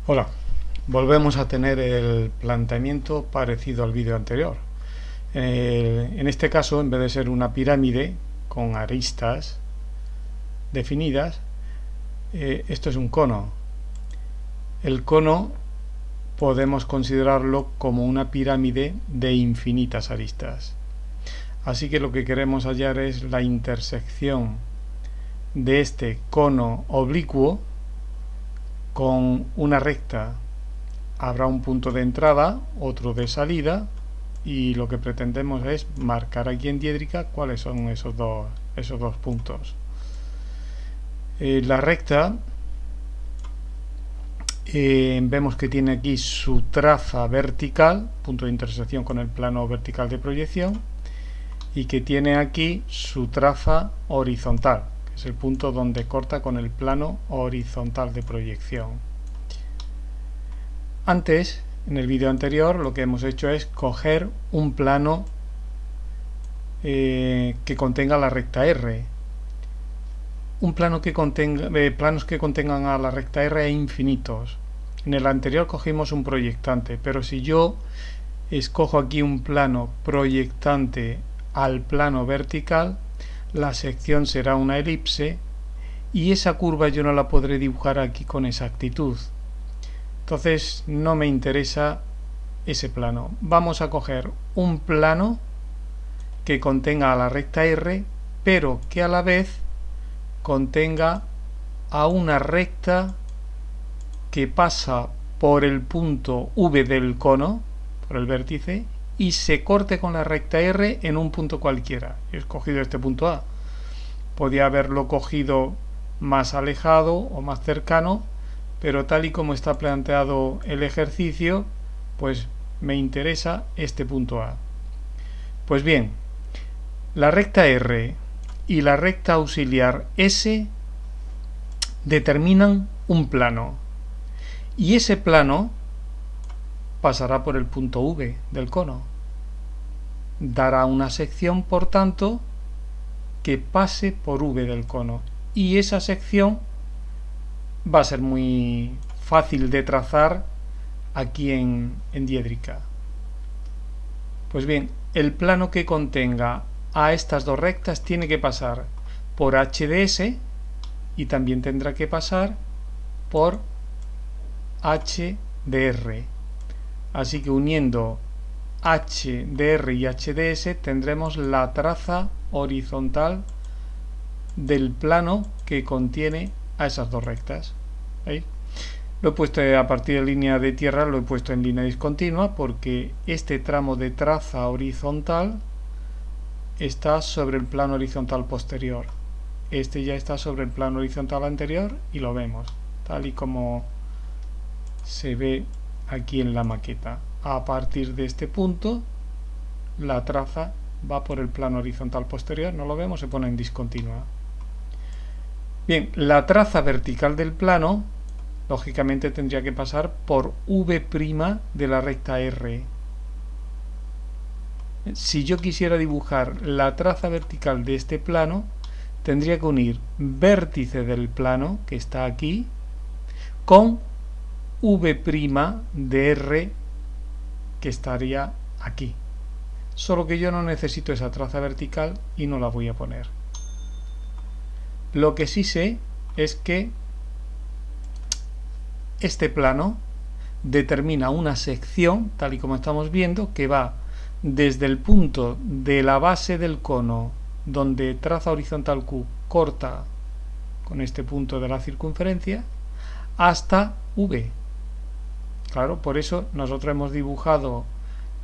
Hola, volvemos a tener el planteamiento parecido al vídeo anterior. En este caso, en vez de ser una pirámide con aristas definidas, esto es un cono. El cono podemos considerarlo como una pirámide de infinitas aristas. Así que lo que queremos hallar es la intersección de este cono oblicuo con una recta. Habrá un punto de entrada, otro de salida, y lo que pretendemos es marcar aquí en diédrica cuáles son esos dos puntos. La recta vemos que tiene aquí su traza vertical, punto de intersección con el plano vertical de proyección, y que tiene aquí su traza horizontal, que es el punto donde corta con el plano horizontal de proyección. Antes, en el vídeo anterior, lo que hemos hecho es coger un plano que contenga la recta R. Un plano que contenga planos que contengan a la recta R e infinitos. En el anterior cogimos un proyectante, pero si yo escojo aquí un plano proyectante al plano vertical, la sección será una elipse y esa curva yo no la podré dibujar aquí con exactitud. Entonces no me interesa ese plano. Vamos a coger un plano que contenga a la recta R, pero que a la vez contenga a una recta que pasa por el punto V del cono, por el vértice, y se corte con la recta R en un punto cualquiera. He escogido este punto A. Podía haberlo cogido más alejado o más cercano, pero tal y como está planteado el ejercicio, pues me interesa este punto A. Pues bien, la recta R y la recta auxiliar S determinan un plano, y ese plano pasará por el punto V del cono. Dará una sección, por tanto, que pase por V del cono, y esa sección va a ser muy fácil de trazar aquí en diédrica. Pues bien, el plano que contenga a estas dos rectas tiene que pasar por H de S y también tendrá que pasar por H de R. Así que uniendo H de R y H de S tendremos la traza horizontal del plano que contiene a esas dos rectas. ¿Veis? Lo he puesto a partir de línea de tierra, lo he puesto en línea discontinua porque este tramo de traza horizontal está sobre el plano horizontal posterior. Este ya está sobre el plano horizontal anterior y lo vemos, tal y como se ve aquí en la maqueta. A partir de este punto, la traza va por el plano horizontal posterior, no lo vemos, se pone en discontinua. Bien, la traza vertical del plano lógicamente tendría que pasar por V' de la recta R. Si yo quisiera dibujar la traza vertical de este plano, tendría que unir vértice del plano, que está aquí, con V' de R, que estaría aquí. Solo que yo no necesito esa traza vertical y no la voy a poner. Lo que sí sé es que este plano determina una sección, tal y como estamos viendo, que va desde el punto de la base del cono, donde traza horizontal Q corta con este punto de la circunferencia, hasta V. Claro, por eso nosotros hemos dibujado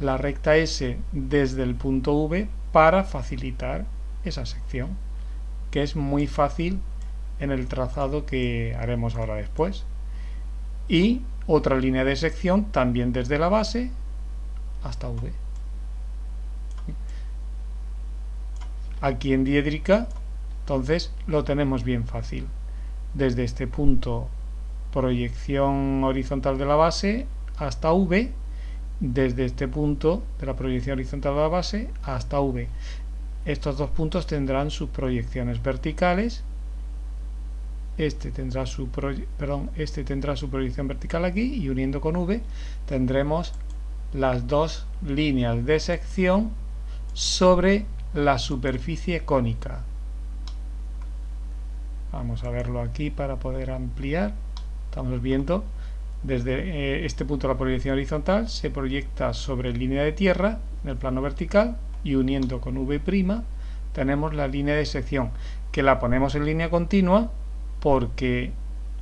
la recta S desde el punto V para facilitar esa sección, que es muy fácil en el trazado que haremos ahora después. Y otra línea de sección también desde la base hasta V. Aquí en diédrica, entonces lo tenemos bien fácil. Desde este punto, proyección horizontal de la base hasta V, desde este punto de la proyección horizontal de la base hasta V. Estos dos puntos tendrán sus proyecciones verticales este tendrá su proyección vertical aquí, y uniendo con V tendremos las dos líneas de sección sobre la superficie cónica. Vamos a verlo aquí para poder ampliar. Estamos viendo desde este punto la proyección horizontal se proyecta sobre línea de tierra en el plano vertical, y uniendo con V' tenemos la línea de sección, que la ponemos en línea continua porque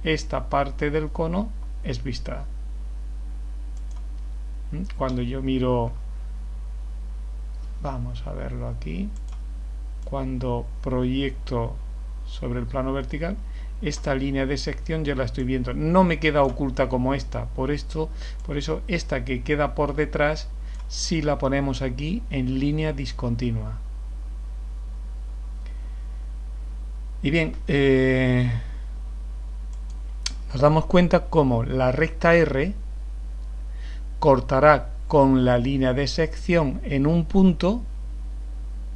esta parte del cono es vista. Cuando yo miro, vamos a verlo aquí, cuando proyecto sobre el plano vertical, esta línea de sección ya la estoy viendo, no me queda oculta como esta. Por eso esta que queda por detrás si la ponemos aquí en línea discontinua. Y bien, nos damos cuenta cómo la recta R cortará con la línea de sección en un punto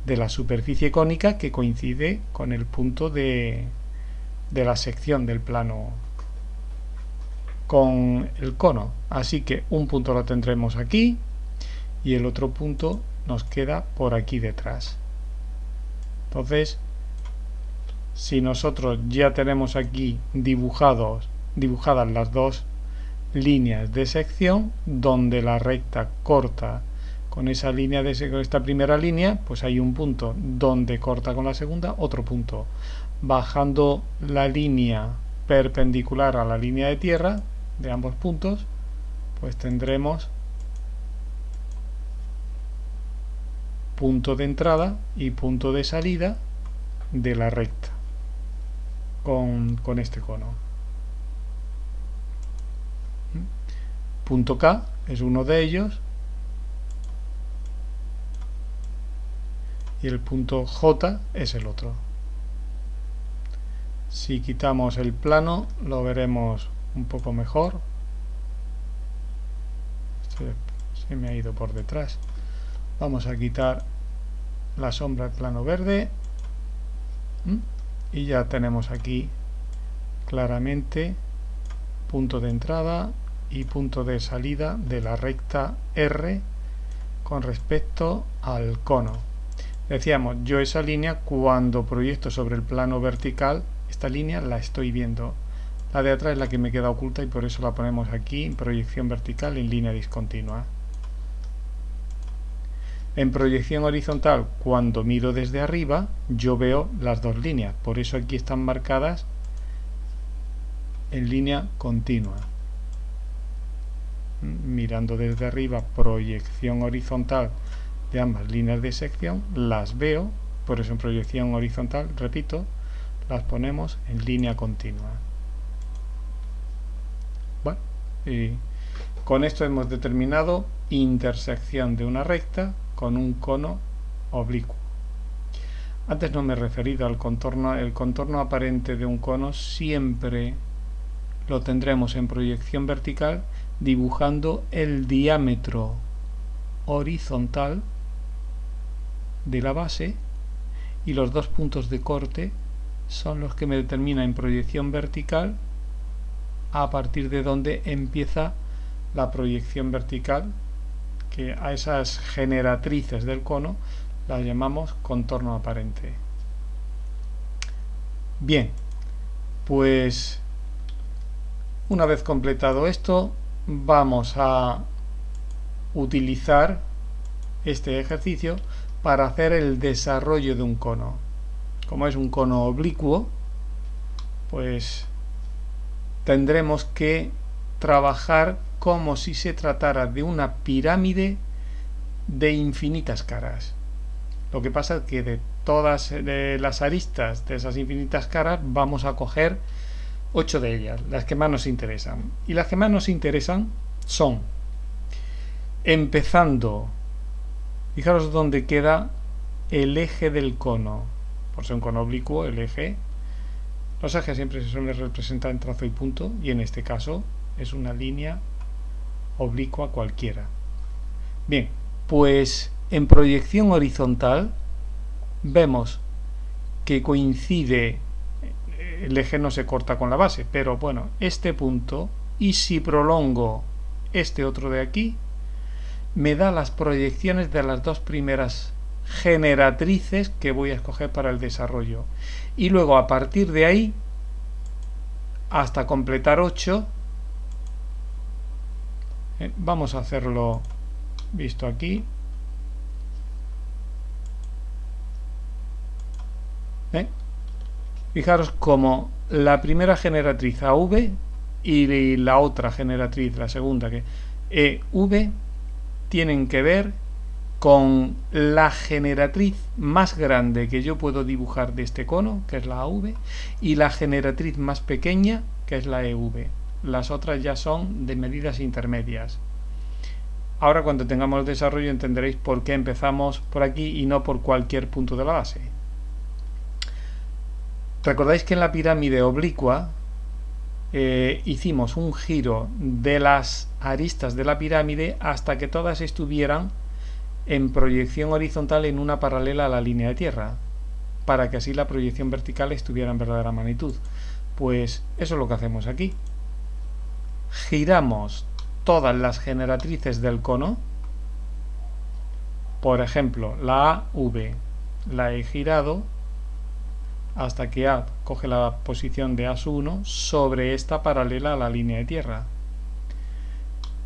de la superficie cónica que coincide con el punto de la sección del plano con el cono. Así que un punto lo tendremos aquí y el otro punto nos queda por aquí detrás. Entonces, si nosotros ya tenemos aquí dibujadas las dos líneas de sección donde la recta corta con esa línea con esta primera línea, pues hay un punto donde corta con la segunda, otro punto. Bajando la línea perpendicular a la línea de tierra de ambos puntos, pues tendremos punto de entrada y punto de salida de la recta con este cono. Punto K es uno de ellos y el punto J es el otro. Si quitamos el plano lo veremos un poco mejor. Se me ha ido por detrás. Vamos a quitar la sombra del plano verde y ya tenemos aquí claramente punto de entrada y punto de salida de la recta R con respecto al cono. Decíamos, yo esa línea cuando proyecto sobre el plano vertical, esta línea la estoy viendo. La de atrás es la que me queda oculta y por eso la ponemos aquí en proyección vertical en línea discontinua. En proyección horizontal, cuando miro desde arriba, yo veo las dos líneas, por eso aquí están marcadas en línea continua. Mirando desde arriba, proyección horizontal de ambas líneas de sección, las veo, por eso en proyección horizontal, repito, las ponemos en línea continua. Bueno, y con esto hemos determinado intersección de una recta con un cono oblicuo. Antes no me he referido al contorno. El contorno aparente de un cono siempre lo tendremos en proyección vertical dibujando el diámetro horizontal de la base, y los dos puntos de corte son los que me determinan en proyección vertical a partir de donde empieza la proyección vertical, que a esas generatrices del cono las llamamos contorno aparente. Bien, pues una vez completado esto, vamos a utilizar este ejercicio para hacer el desarrollo de un cono. Como es un cono oblicuo, pues tendremos que trabajar como si se tratara de una pirámide de infinitas caras. Lo que pasa es que de todas las aristas de esas infinitas caras vamos a coger 8 de ellas, las que más nos interesan. Y las que más nos interesan son, empezando, fijaros dónde queda el eje del cono. Por ser un cono oblicuo, el eje, los ejes siempre se suelen representar en trazo y punto, y en este caso es una línea oblicua cualquiera. Bien, pues en proyección horizontal vemos que coincide el eje no se corta con la base, pero bueno, este punto, y si prolongo este otro de aquí, me da las proyecciones de las dos primeras generatrices que voy a escoger para el desarrollo. Y luego a partir de ahí, hasta completar 8, vamos a hacerlo visto aquí. Fijaros como la primera generatriz AV y la otra generatriz, la segunda, que EV, tienen que ver con la generatriz más grande que yo puedo dibujar de este cono, que es la AV, y la generatriz más pequeña, que es la EV. Las otras ya son de medidas intermedias. Ahora, cuando tengamos el desarrollo, entenderéis por qué empezamos por aquí y no por cualquier punto de la base. Recordáis que en la pirámide oblicua hicimos un giro de las aristas de la pirámide hasta que todas estuvieran en proyección horizontal en una paralela a la línea de tierra, para que así la proyección vertical estuviera en verdadera magnitud. Pues eso es lo que hacemos aquí. Giramos todas las generatrices del cono. Por ejemplo, la AV la he girado hasta que A coge la posición de A1 sobre esta paralela a la línea de tierra.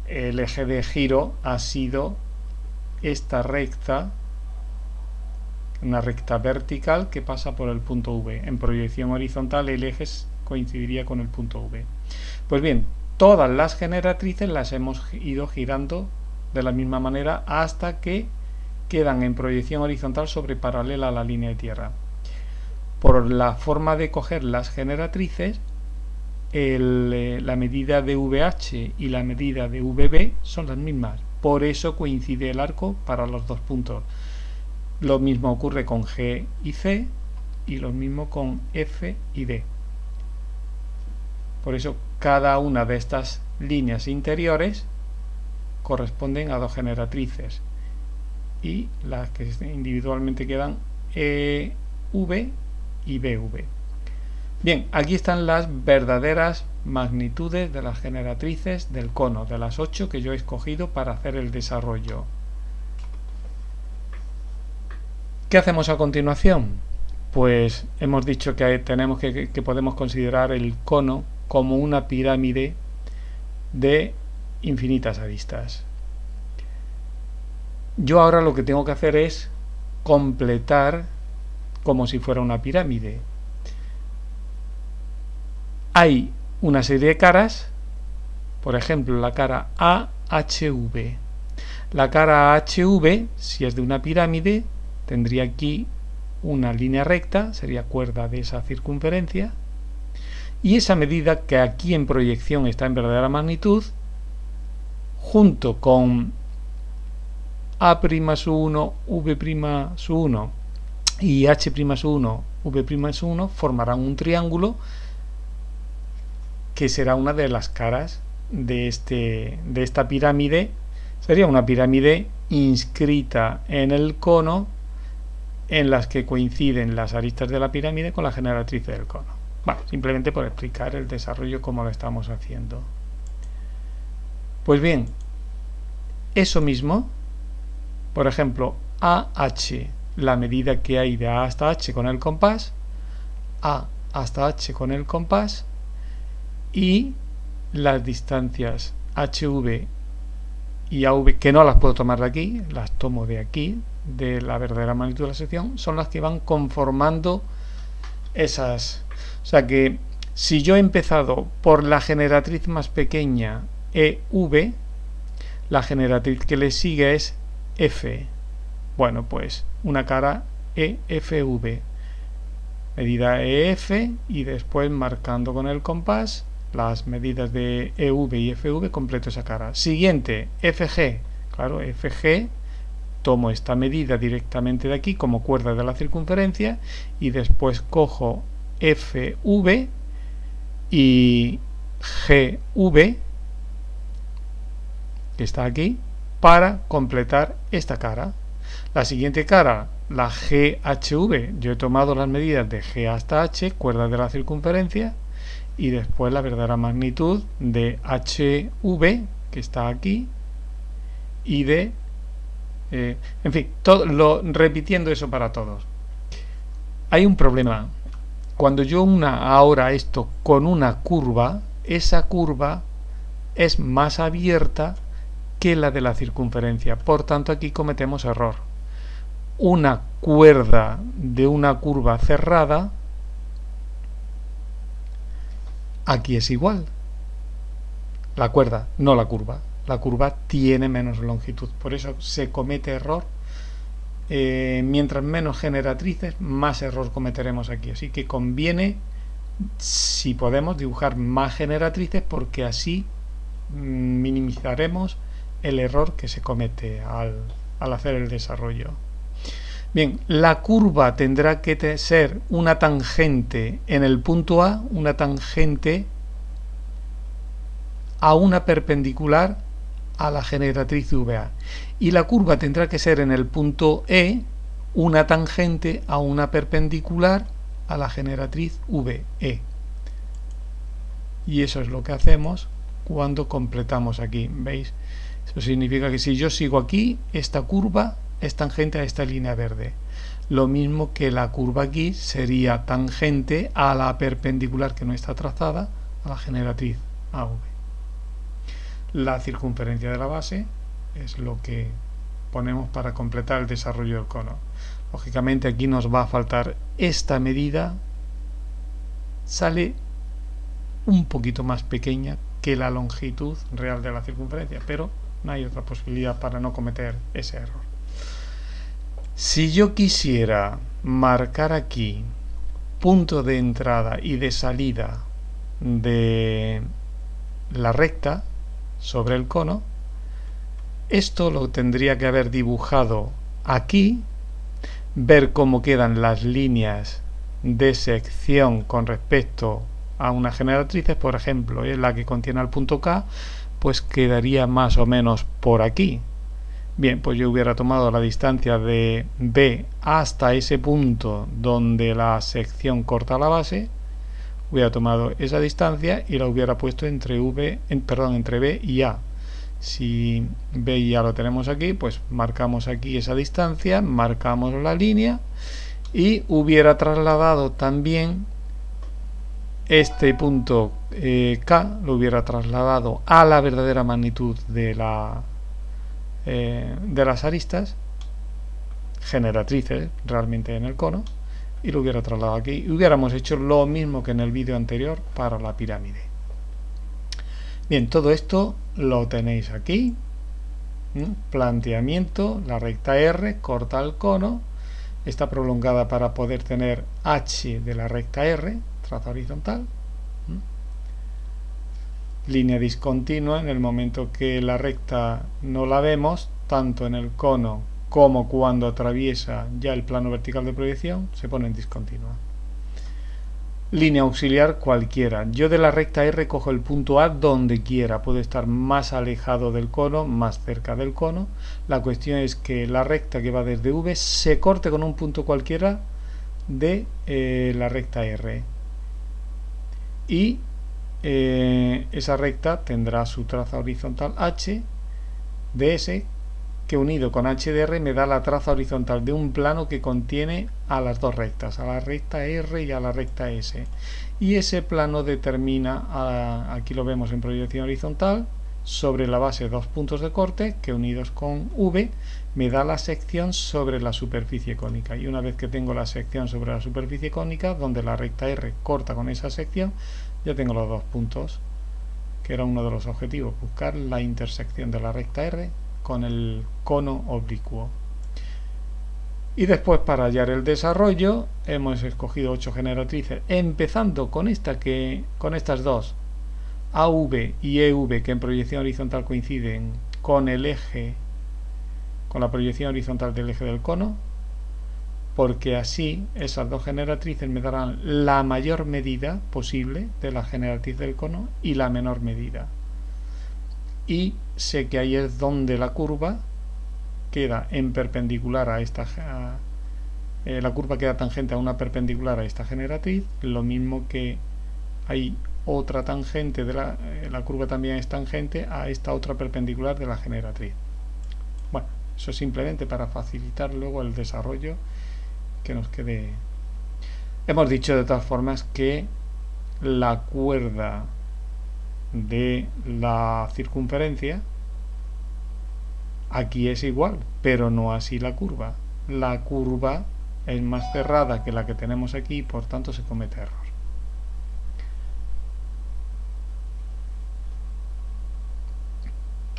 El eje de giro ha sido esta recta, una recta vertical que pasa por el punto V. En proyección horizontal el eje coincidiría con el punto V. Pues bien, todas las generatrices las hemos ido girando de la misma manera hasta que quedan en proyección horizontal sobre paralela a la línea de tierra. Por la forma de coger las generatrices, la medida de VH y la medida de VB son las mismas. Por eso coincide el arco para los dos puntos. Lo mismo ocurre con G y C y lo mismo con F y D. Por eso cada una de estas líneas interiores corresponden a dos generatrices y las que individualmente quedan EV y BV. Bien, aquí están las verdaderas magnitudes de las generatrices del cono, de las 8 que yo he escogido para hacer el desarrollo. ¿Qué hacemos a continuación? Pues hemos dicho que tenemos que podemos considerar el cono como una pirámide de infinitas aristas. Yo ahora lo que tengo que hacer es completar como si fuera una pirámide. Hay una serie de caras, por ejemplo la cara AHV. La cara AHV, si es de una pirámide, tendría aquí una línea recta, sería cuerda de esa circunferencia, y esa medida que aquí en proyección está en verdadera magnitud, junto con A'1, V'1 y H'1, V'1 formarán un triángulo que será una de las caras de esta pirámide. Sería una pirámide inscrita en el cono en las que coinciden las aristas de la pirámide con la generatriz del cono. Bueno, simplemente por explicar el desarrollo como lo estamos haciendo. Pues bien, eso mismo, por ejemplo, AH, la medida que hay de A hasta H con el compás, A hasta H con el compás, y las distancias HV y AV, que no las puedo tomar de aquí, las tomo de aquí, de la verdadera magnitud de la sección, son las que van conformando esas. O sea que si yo he empezado por la generatriz más pequeña, EV, la generatriz que le sigue es F. Bueno, pues una cara EFV, medida EF, y después marcando con el compás las medidas de EV y FV, completo esa cara. Siguiente, FG. Claro, FG, tomo esta medida directamente de aquí como cuerda de la circunferencia y después cojo FV y GV, que está aquí, para completar esta cara. La siguiente cara la GHV. Yo he tomado las medidas de G hasta H, cuerdas de la circunferencia, y después la verdadera magnitud de HV, que está aquí, y de... en fin, repitiendo eso para todos. Hay un problema. Cuando yo una ahora esto con una curva, esa curva es más abierta que la de la circunferencia. Por tanto, aquí cometemos error. Una cuerda de una curva cerrada, aquí es igual. La cuerda, no la curva. La curva tiene menos longitud. Por eso se comete error. Mientras menos generatrices, más error cometeremos aquí. Así que conviene, si podemos, dibujar más generatrices, porque así minimizaremos el error que se comete al hacer el desarrollo. Bien, la curva tendrá que ser una tangente en el punto A, una tangente a una perpendicular a la generatriz VA, y la curva tendrá que ser en el punto E una tangente a una perpendicular a la generatriz VE. Y eso es lo que hacemos cuando completamos aquí. ¿Veis? Eso significa que si yo sigo aquí, esta curva es tangente a esta línea verde. Lo mismo que la curva aquí sería tangente a la perpendicular que no está trazada a la generatriz AV. La circunferencia de la base es lo que ponemos para completar el desarrollo del cono. Lógicamente aquí nos va a faltar esta medida, sale un poquito más pequeña que la longitud real de la circunferencia, pero no hay otra posibilidad para no cometer ese error. Si yo quisiera marcar aquí punto de entrada y de salida de la recta sobre el cono, esto lo tendría que haber dibujado aquí, ver cómo quedan las líneas de sección con respecto a unas generatrices, por ejemplo, es la que contiene el punto K, pues quedaría más o menos por aquí. Bien, pues yo hubiera tomado la distancia de B hasta ese punto donde la sección corta la base, hubiera tomado esa distancia y la hubiera puesto entre B y A. Si B y A lo tenemos aquí, pues marcamos aquí esa distancia, marcamos la línea y hubiera trasladado también este punto K, lo hubiera trasladado a la verdadera magnitud de las aristas generatrices realmente en el cono, y lo hubiera trasladado aquí y hubiéramos hecho lo mismo que en el vídeo anterior para la pirámide. Bien, todo esto lo tenéis aquí. Planteamiento: la recta R corta el cono, está prolongada para poder tener H de la recta R, traza horizontal. Línea discontinua: en el momento que la recta no la vemos, tanto en el cono como cuando atraviesa ya el plano vertical de proyección, se pone en discontinua. Línea auxiliar cualquiera. Yo de la recta R cojo el punto A donde quiera, puede estar más alejado del cono, más cerca del cono. La cuestión es que la recta que va desde V se corte con un punto cualquiera de la recta R, y esa recta tendrá su traza horizontal H de S, que unido con H de R me da la traza horizontal de un plano que contiene a las dos rectas, a la recta R y a la recta S, y ese plano determina, aquí lo vemos en proyección horizontal, sobre la base dos puntos de corte que unidos con V me da la sección sobre la superficie cónica, y una vez que tengo la sección sobre la superficie cónica donde la recta R corta con esa sección, ya tengo los dos puntos, que era uno de los objetivos, buscar la intersección de la recta R con el cono oblicuo. Y después, para hallar el desarrollo, hemos escogido 8 generatrices, empezando con estas dos, AV y EV, que en proyección horizontal coinciden con el eje, con la proyección horizontal del eje del cono, porque así esas dos generatrices me darán la mayor medida posible de la generatriz del cono y la menor medida. Y sé que ahí es donde la curva queda en perpendicular a esta la curva queda tangente a una perpendicular a esta generatriz, lo mismo que hay otra tangente de la curva también es tangente a esta otra perpendicular de la generatriz. Bueno, eso es simplemente para facilitar luego el desarrollo, que nos quede. Hemos dicho de todas formas que la cuerda de la circunferencia aquí es igual, pero no así la curva. La curva es más cerrada que la que tenemos aquí y por tanto se comete error.